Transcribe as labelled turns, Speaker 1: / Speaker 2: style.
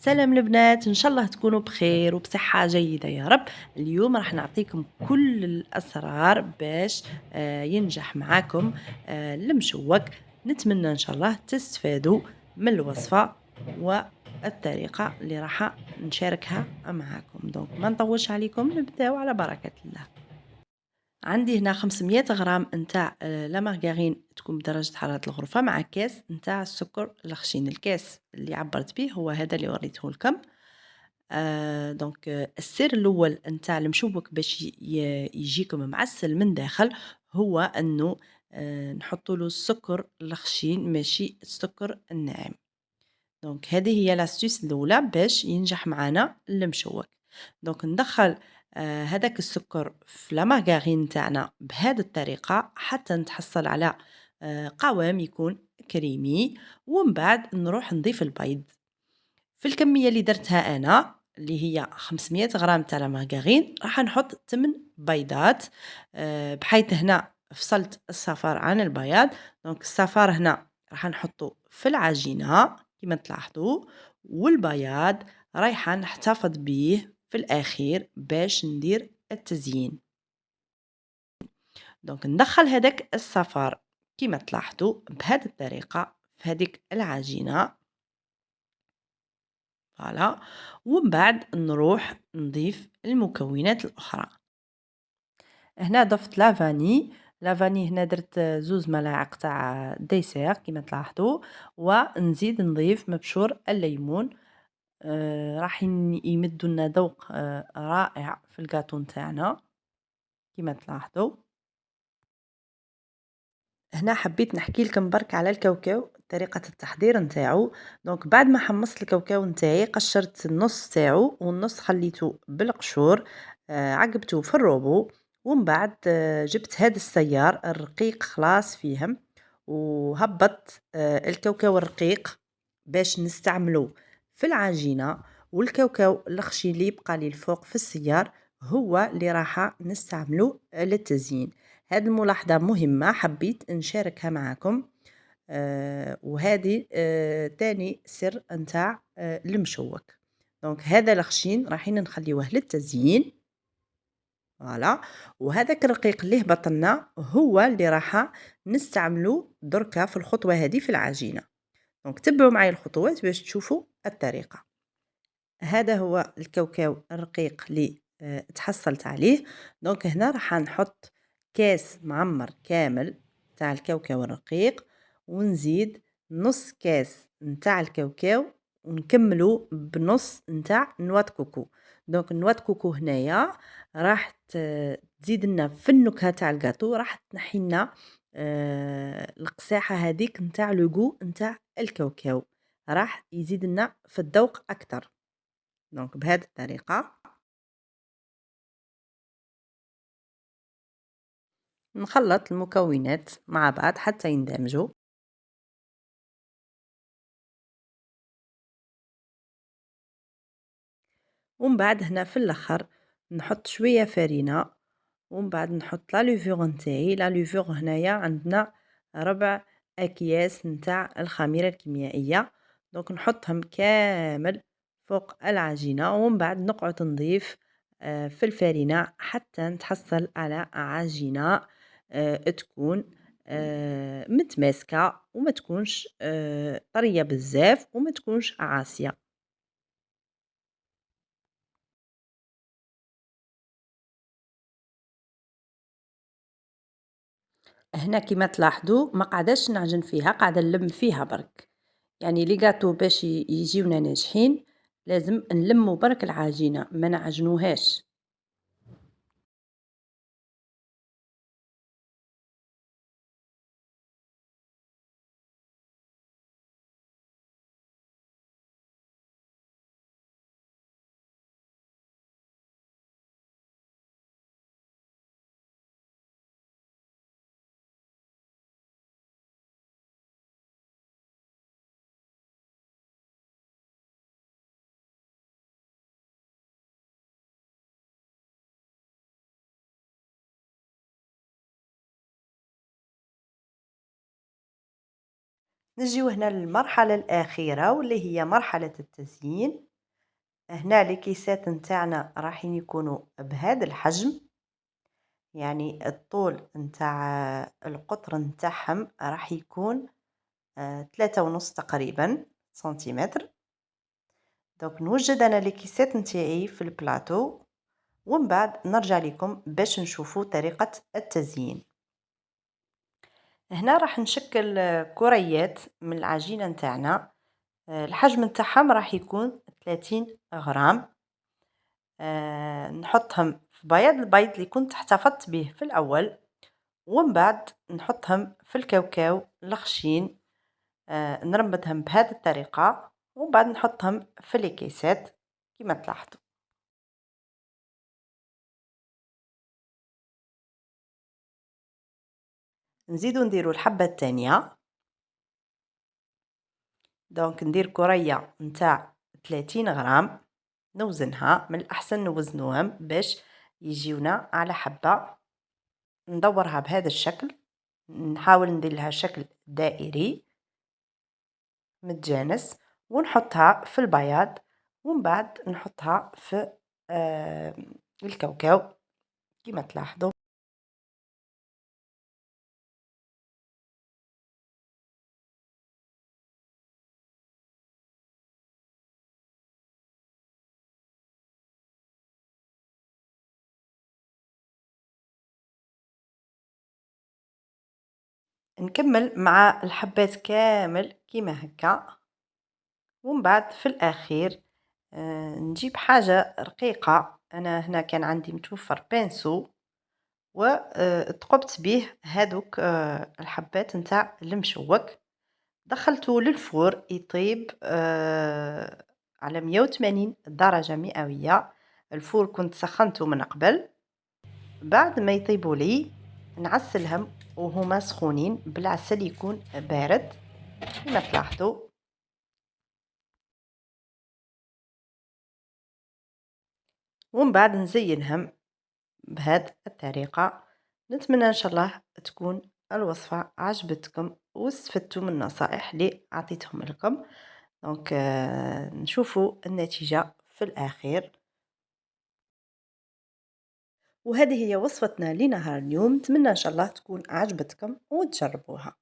Speaker 1: سلام البنات، ان شاء الله تكونوا بخير وبصحة جيدة يا رب. اليوم راح نعطيكم كل الاسرار باش ينجح معاكم المشوك. نتمنى ان شاء الله تستفادوا من الوصفة والطريقة اللي راح نشاركها معاكم. دونك ما نطولش عليكم، نبداو على بركة الله. عندي هنا 500 غرام نتاع لا مارغرين تكون بدرجة حرارة الغرفة، مع كاس نتاع السكر الخشين. الكاس اللي عبرت به هو هذا اللي وريته لكم. دونك السر الاول نتاع المشوك باش يجيكم معسل من داخل هو انه نحطوا له السكر الخشين ماشي السكر الناعم. دونك هذه هي لاستيس الاولى باش ينجح معنا المشوك. دونك ندخل هذاك السكر في لا مارغرين تاعنا بهذه الطريقه حتى نتحصل على قوام يكون كريمي، ومن بعد نروح نضيف البيض في الكميه اللي درتها انا اللي هي 500 غرام تاع لا مارغرين. راح نحط 8 بيضات، بحيث هنا فصلت الصفار عن البياض. دونك الصفار هنا راح نحطه في العجينه كما تلاحظوا، والبياض رايحه نحتفظ به في الاخير باش ندير التزيين. دونك ندخل هذاك الصفار كما تلاحظوا بهذه الطريقه في هذيك العجينه، فوالا. ومن بعد نروح نضيف المكونات الاخرى. هنا ضفت لافاني هنا درت 2 ملاعق تاع ديسير كما تلاحظوا، ونزيد نضيف مبشور الليمون. راح يمدوا لنا ذوق رائع في الجاتو نتاعنا كما تلاحظوا. هنا حبيت نحكي لكم برك على الكاوكاو، طريقة التحضير نتاعو. دونك بعد ما حمصت الكاوكاو نتاعي قشرت النص تاعو والنص خليته بالقشور، عقبته في الروبو. ومن بعد جبت هذا السيار الرقيق خلاص فيهم، وهبط الكاوكاو الرقيق باش نستعملو في العجينة، والكاوكاو الخشي اللي يبقى لي الفوق في السيار هو اللي راح نستعملو للتزيين. هذه الملاحظة مهمة حبيت نشاركها معكم. وهذه تاني سر نتاع المشوك. دونك هذا الخشين رايحين نخليوه للتزيين، فوالا. وهذاك الرقيق اللي هبط لنا هو اللي راح نستعملو دركا في الخطوة هذه في العجينة. دونك تبعوا معي الخطوات باش تشوفوا الطريقة. هذا هو الكاوكاو الرقيق اللي تحصلت عليه. دونك هنا راح نحط كاس معمر كامل تاع الكاوكاو الرقيق، ونزيد نص كاس نتاع الكاوكاو، ونكملو بنص نتاع نواه كوكو. دونك نواه كوكو هنايا راح تزيد لنا في النكهه تاع الجاتو، راح تنحي لنا القساحه هذيك نتاع لوغو نتاع الكاوكاو، راح يزيد لنا في الذوق اكثر. دونك بهذه الطريقة نخلط المكونات مع بعض حتى يندمجوا. ومن بعد هنا في الاخر نحط شوية فرينة، ومن بعد نحط لا لوفور نتاعي. لا لوفور هنايا عندنا 4 أكياس نتاع الخميرة الكيميائية. دونك نحطهم كامل فوق العجينة، ومن بعد نقعد نضيف في الفرينة حتى نتحصل على عجينة تكون متماسكة، وما تكونش طرية بزاف وما تكونش عاصية. هنا كيما تلاحظوا ما قعداش نعجن فيها، قاعدة نلم فيها برك. يعني لي جاتو باش يجيونا ناجحين لازم نلمو برك العجينة، ما نعجنوهاش. نجيو هنا للمرحلة الأخيرة واللي هي مرحلة التزيين. هنا الكيسات نتاعنا راحين يكونوا بهذا الحجم، يعني الطول نتاع القطر نتاعهم راح يكون 3.5 تقريبا سنتيمتر. دونك نوجد انا الكيسات نتاعي في البلاطو، ومن بعد نرجع لكم باش نشوفوا طريقة التزيين. هنا راح نشكل كريات من العجينة نتاعنا، الحجم نتاعهم راح يكون 30 غرام. نحطهم في بياض البيض اللي كنت احتفظت به في الأول، ومن بعد نحطهم في الكاوكاو الخشين، نرمدهم بهذه الطريقة، ومن بعد نحطهم في الكيسات كما تلاحظوا. نزيدو نديرو الحبة الثانية. دونك ندير كرية نتاع 30 غرام، نوزنها، من الأحسن نوزنوهم باش يجيونا على حبة. ندورها بهذا الشكل، نحاول ندير لها شكل دائري متجانس، ونحطها في البياض، ومن بعد نحطها في آه الكاوكاو كما تلاحظوا. نكمل مع الحبات كامل كيما هكا، ومن بعد في الأخير نجيب حاجة رقيقة. أنا هنا كان عندي متوفر بانسو، وتقبت به هادوك الحبات نتاع المشوك، دخلته للفور يطيب على 180 درجة مئوية. الفور كنت سخنته من قبل. بعد ما يطيبوا لي نعسلهم وهما سخونين بالعسل يكون بارد كما تلاحظوا. ومن بعد نزينهم بهذه الطريقة. نتمنى إن شاء الله تكون الوصفة عجبتكم واستفدتوا من النصائح اللي أعطيتهم لكم. دونك نشوفوا النتيجة في الأخير. وهذه هي وصفتنا لنهار اليوم، نتمنى إن شاء الله تكون عجبتكم وتجربوها.